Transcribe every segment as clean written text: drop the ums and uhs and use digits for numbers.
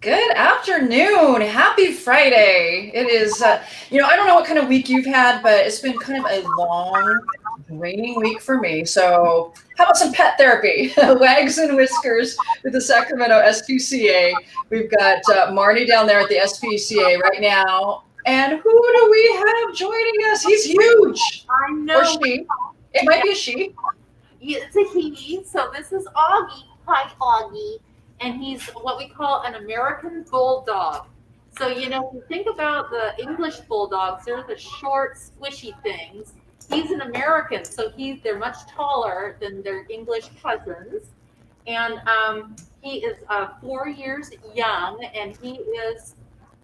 Good afternoon. Happy Friday. It is, I don't know what kind of week you've had, but it's been kind of a long, draining week for me. So, how about some pet therapy? Wags and Whiskers with the Sacramento SPCA. We've got Marty down there at the SPCA right now. And who do we have joining us? He's huge. I know. Or she. It might be a she. It's a he. So this is Augie. Hi, Augie. And he's what we call an American bulldog. So, when you think about the English bulldogs, they're the short, squishy things. He's an American, so they're much taller than their English cousins. And he is 4 years young, and he is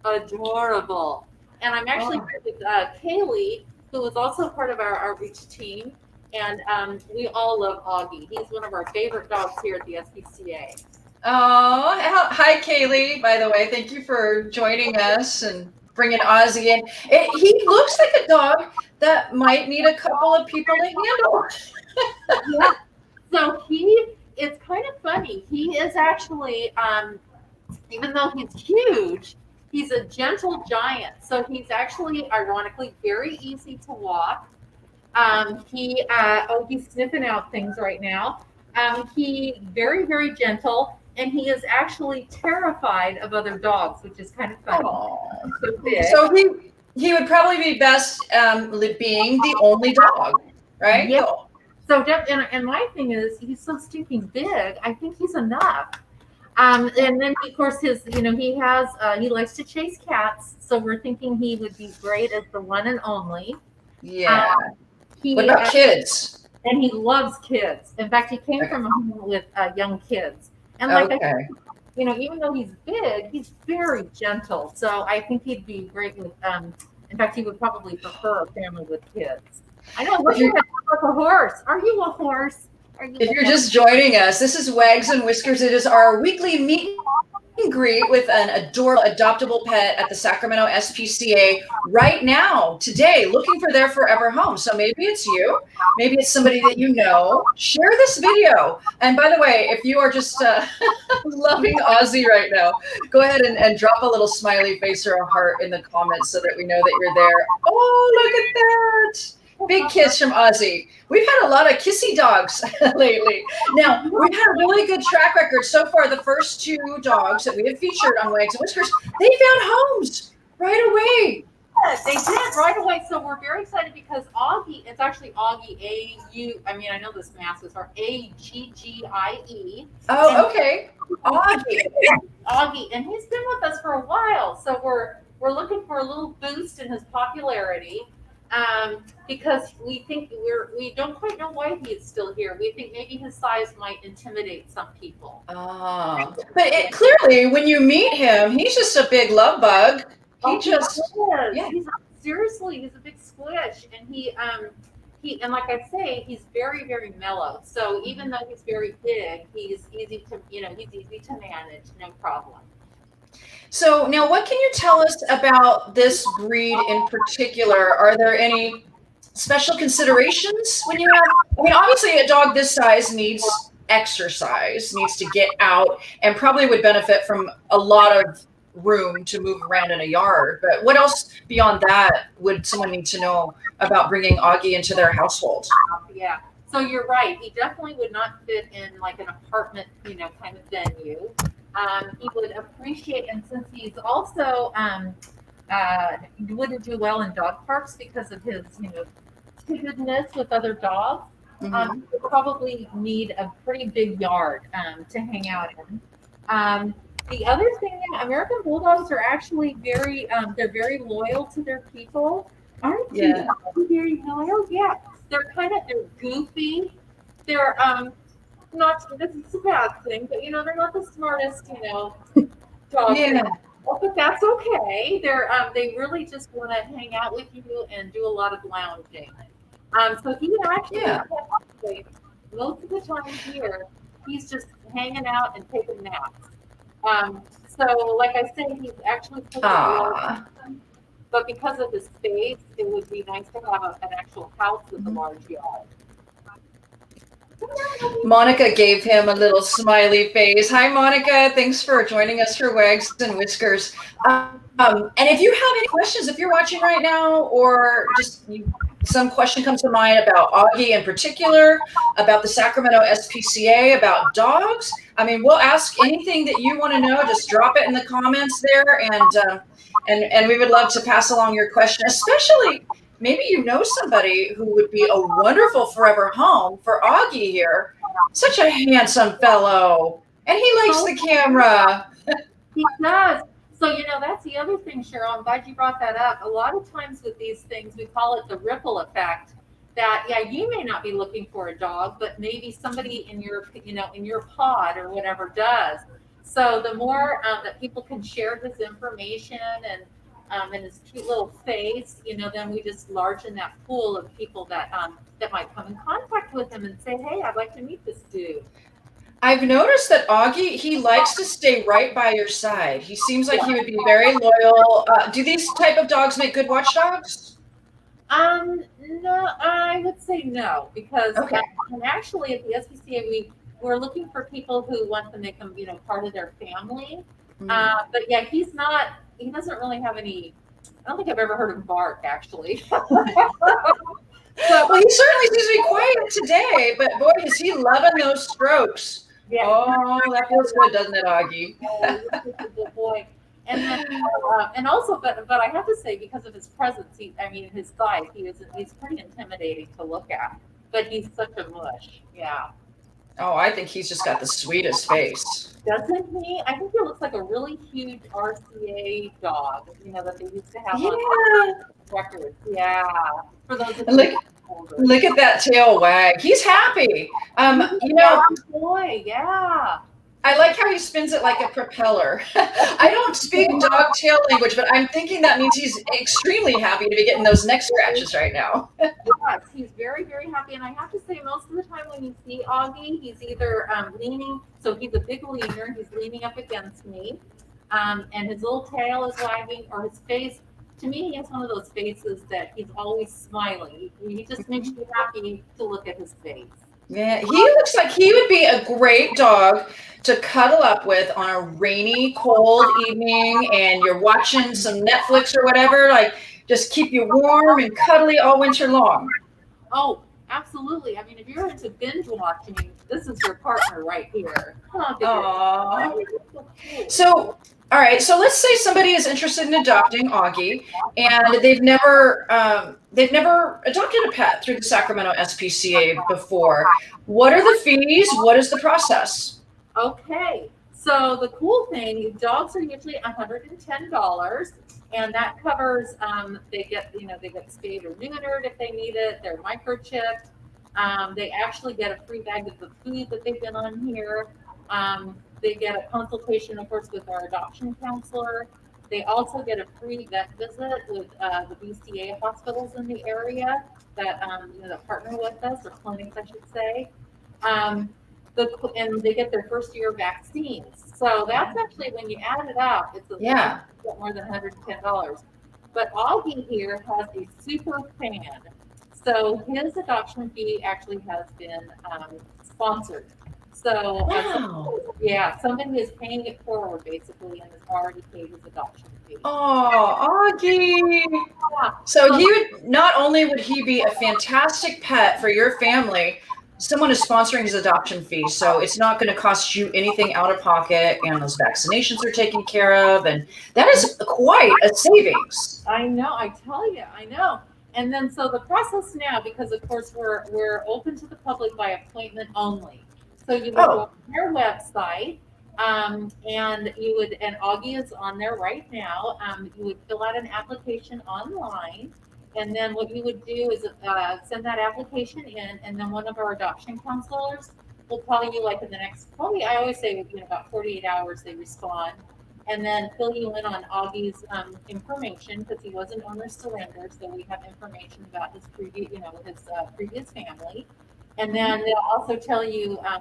adorable. And I'm actually here with Kaylee, who is also part of our outreach team. And we all love Augie. He's one of our favorite dogs here at the SPCA. Oh, hi, Kaylee, by the way. Thank you for joining us and bringing Ozzy in. He looks like a dog that might need a couple of people to handle. Yeah. So it's kind of funny. He is actually, even though he's huge, he's a gentle giant. So he's actually, ironically, very easy to walk. He's sniffing out things right now. He very, very gentle, and he is actually terrified of other dogs, which is kind of funny. So he would probably be best being the only dog, right? Yeah. So and my thing is, he's so stinking big. I think he's enough. And then of course he likes to chase cats. So we're thinking he would be great as the one and only. Yeah. What about kids? And he loves kids. In fact, he came from a home with young kids. And even though he's big, he's very gentle. So I think he'd be great with. In fact, he would probably prefer a family with kids. I know. Look at a horse. Are you a horse? If you're just joining us, this is Wags and Whiskers. It is our weekly meet and greet with an adorable adoptable pet at the Sacramento SPCA right now, today, looking for their forever home. So maybe it's you, maybe it's somebody that you know. Share this video. And by the way, if you are just loving Ozzy right now, go ahead and drop a little smiley face or a heart in the comments so that we know that you're there. Oh, look at that. Big kiss from Ozzy. We've had a lot of kissy dogs lately. Now, we've had a really good track record so far. The first two dogs that we have featured on Wags and Whiskers, they found homes right away. Yes, they did right away. So we're very excited because Augie, it's actually Augie, I know this mask is Aggie. Oh, okay. Augie, and he's been with us for a while. So we're looking for a little boost in his popularity. Because we think we don't quite know why he is still here. We think maybe his size might intimidate some people. But clearly, when you meet him, he's just a big love bug. Seriously, he's a big squish, and he and like I say, he's very, very mellow. So even though he's very big, he's easy to manage, no problem. So now what can you tell us about this breed in particular? Are there any special considerations when you have, obviously a dog this size needs exercise, needs to get out, and probably would benefit from a lot of room to move around in a yard. But what else beyond that would someone need to know about bringing Augie into their household? Yeah. So you're right. He definitely would not fit in like an apartment, kind of venue. He would appreciate, and since he's also wouldn't do well in dog parks because of his, timidness with other dogs. He would probably need a pretty big yard to hang out in. The other thing, American Bulldogs are actually they're very loyal to their people. Aren't they? Very loyal? Yeah. They're goofy. They're this is a bad thing, but they're not the smartest, dogs. Yeah. But that's okay. They really just want to hang out with you and do a lot of lounging. So he actually most of the time here, he's just hanging out and taking naps. So like I said, he's actually pretty low, but because of his space, it would be nice to have an actual house with a large yard. Monica gave him a little smiley face. Hi, Monica. Thanks for joining us for Wags and Whiskers. And if you have any questions, if you're watching right now, or just some question comes to mind about Augie in particular, about the Sacramento SPCA, about dogs, I mean, we'll ask anything that you want to know. Just drop it in the comments there, and we would love to pass along your question, especially maybe you know somebody who would be a wonderful forever home for Augie here. Such a handsome fellow, and he likes the camera. He does. So, that's the other thing, Cheryl. I'm glad you brought that up. A lot of times with these things, we call it the ripple effect. That, yeah, you may not be looking for a dog, but maybe somebody in your, in your pod or whatever does. So the more that people can share this information and his cute little face, then we just largen that pool of people that that might come in contact with him and say, hey, I'd like to meet this dude. I've noticed that Augie, he likes to stay right by your side. He seems like he would be very loyal. Do these type of dogs make good watchdogs? No, I would say no, because Okay. and actually at the SPCA we're looking for people who want to make them, part of their family. But yeah, he doesn't really have any. I don't think I've ever heard him bark actually. Well, he certainly seems to be quiet today, but boy, is he loving those strokes. Yeah, Oh, that feels good, doesn't it, Augie? he's a good boy. And then, and also, but I have to say, because of his presence, his size, he's pretty intimidating to look at. But he's such a mush, yeah. Oh, I think he's just got the sweetest face. Doesn't he? I think he looks like a really huge RCA dog, that they used to have on records. Yeah. For those of Look at that tail wag. He's happy. Boy, yeah. I like how he spins it like a propeller. I don't speak dog tail language, but I'm thinking that means he's extremely happy to be getting those neck scratches right now. Yes, he's very, very happy. And I have to say, most of the time when you see Augie, he's either leaning, so he's a big leaner, he's leaning up against me, and his little tail is wagging, or his face. To me, he has one of those faces that he's always smiling. He just makes you happy to look at his face. Yeah, he looks like he would be a great dog to cuddle up with on a rainy, cold evening, and you're watching some Netflix or whatever. Like, just keep you warm and cuddly all winter long. Oh, absolutely. I mean, if you're into binge watching, this is your partner right here. Aww. So, all right. So let's say somebody is interested in adopting Augie, and they've never adopted a pet through the Sacramento SPCA before. What are the fees? What is the process? Okay. So the cool thing, dogs are usually $110, and that covers they get spayed or neutered if they need it. They're microchipped. They actually get a free bag of the food that they've been on here. They get a consultation, of course, with our adoption counselor. They also get a free vet visit with the BCA hospitals in the area that that partner with us, or clinics, I should say. And they get their first year vaccines. So that's actually, when you add it up, it's more than $110. But Augie here has a super fan. So his adoption fee actually has been sponsored. So somebody is paying it forward basically, and has already paid his adoption fee. Oh, Augie! So not only would he be a fantastic pet for your family, someone is sponsoring his adoption fee, so it's not going to cost you anything out of pocket, and those vaccinations are taken care of, and that is quite a savings. I know, I tell you, I know. And then so the process now, because of course we're open to the public by appointment only. So you would go on their website, and Augie is on there right now. You would fill out an application online, and then what you would do is send that application in, and then one of our adoption counselors will call you like in the next, probably I always say about 48 hours they respond, and then fill you in on Augie's information, because he was an owner surrender, so we have information about his previous family. And then they'll also tell you, how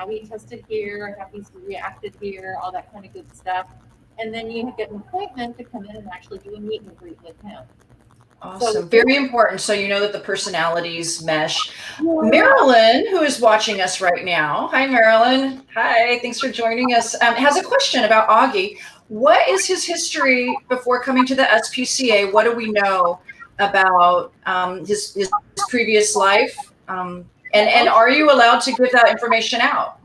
he tested here, how he's reacted here, all that kind of good stuff. And then you get an appointment to come in and actually do a meet and greet with him. Awesome. Very important. So you know that the personalities mesh. Yeah. Marilyn, who is watching us right now. Hi, Marilyn. Hi. Thanks for joining us. Has a question about Augie. What is his history before coming to the SPCA? What do we know about his previous life? And are you allowed to give that information out?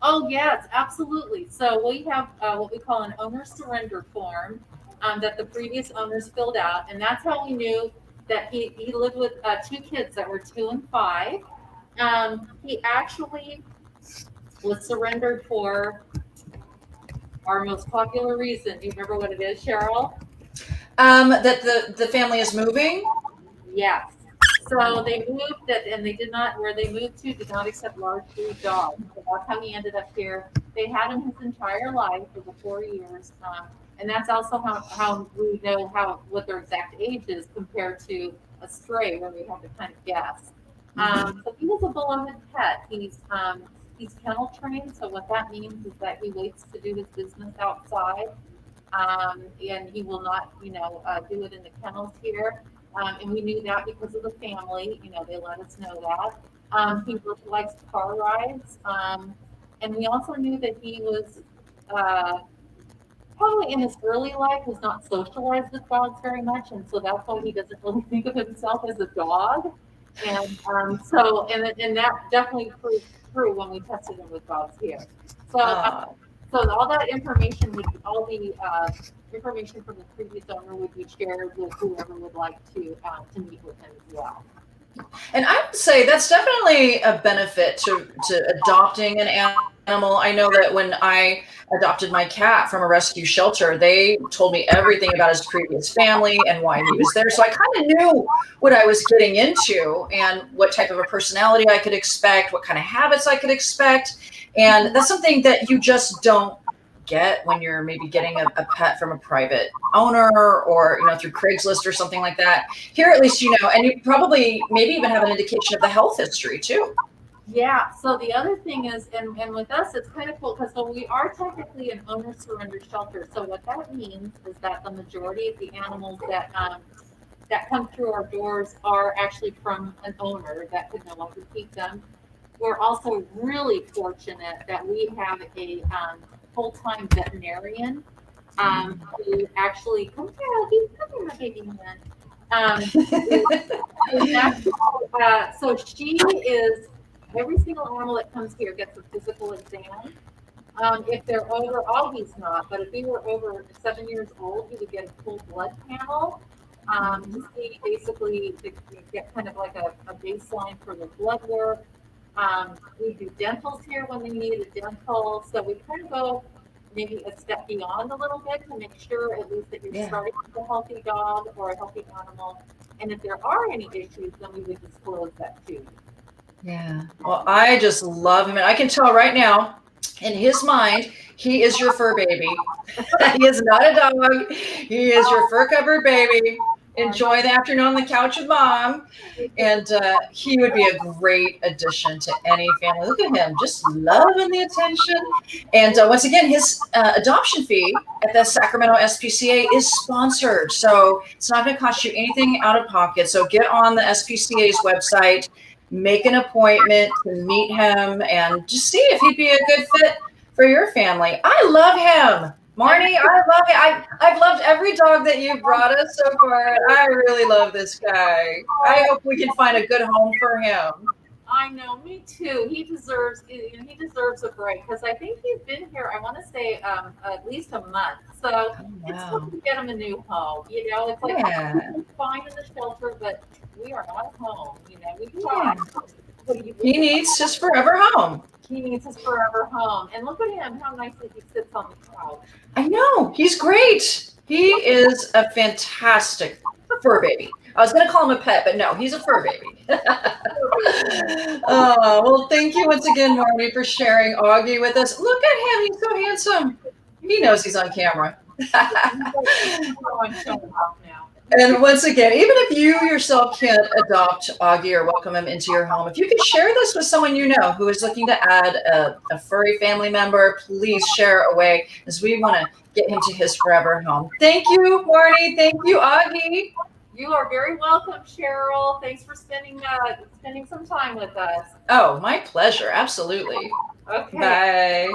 Oh, yes, absolutely. So we have what we call an owner surrender form that the previous owners filled out, and that's how we knew that he lived with two kids that were 2 and 5. He actually was surrendered for our most popular reason. Do you remember what it is, Cheryl? That the family is moving? Yes. So they moved that, and they did not, where they moved to did not accept large breed dogs. So that's how he ended up here. They had him his entire life for the 4 years. And that's also how we know what their exact age is compared to a stray, where we have to kind of guess. So he was a beloved pet. He's kennel trained. So what that means is that he waits to do his business outside. And he will not, do it in the kennels here. And we knew that because of the family, they let us know that. He likes car rides. And we also knew that he was probably in his early life was not socialized with dogs very much. And so that's why he doesn't really think of himself as a dog. And and that definitely proved true when we tested him with dogs here. So, so all that information all the information from the previous owner would be shared with whoever would like to meet with him as well. And I would say that's definitely a benefit to adopting an animal. I know that when I adopted my cat from a rescue shelter, they told me everything about his previous family and why he was there. So I kind of knew what I was getting into and what type of a personality I could expect, what kind of habits I could expect. And that's something that you just don't get when you're maybe getting a pet from a private owner or through Craigslist or something like that. Here at least and you probably maybe even have an indication of the health history too. Yeah, so the other thing is, and with us it's kind of cool because we are technically an owner surrender shelter. So what that means is that the majority of the animals that come through our doors are actually from an owner that could no longer keep them. We're also really fortunate that we have a full-time veterinarian who actually come here, my baby man. So she is every single animal that comes here gets a physical exam. If they're over, Augie's not, but if he were over 7 years old, he would get a full blood panel to see basically to get kind of like a baseline for the blood work. We do dentals here when they need a dental. So we kind of go maybe a step beyond a little bit to make sure at least that you're starting with a healthy dog or a healthy animal. And if there are any issues, then we would disclose that too. Yeah. Well, I just love him. And I can tell right now, in his mind, he is your fur baby. He is not a dog. He is your fur covered baby. Enjoy the afternoon on the couch with mom. And he would be a great addition to any family. Look at him, just loving the attention. And once again, his adoption fee at the Sacramento SPCA is sponsored. So it's not going to cost you anything out of pocket. So get on the SPCA's website, make an appointment to meet him, and just see if he'd be a good fit for your family. I love him. Marnie, I love it. I've loved every dog that you've brought us so far. I really love this guy. I hope we can find a good home for him. I know, me too. He deserves a break because I think he's been here, I want to say at least a month. So it's time to get him a new home. It's like he's fine in the shelter, but we are not at home. We try. He needs his forever home. He needs his forever home. And look at him, how nicely he sits on the couch. I know. He's great. He is a fantastic fur baby. I was going to call him a pet, but no, he's a fur baby. Oh, well, thank you once again, Marnie, for sharing Augie with us. Look at him. He's so handsome. He knows he's on camera. And once again, even if you yourself can't adopt Augie or welcome him into your home, if you could share this with someone you know who is looking to add a furry family member, please share away as we want to get him to his forever home. Thank you, Marnie. Thank you, Augie. You are very welcome, Cheryl. Thanks for spending some time with us. Oh, my pleasure. Absolutely. Okay. Bye.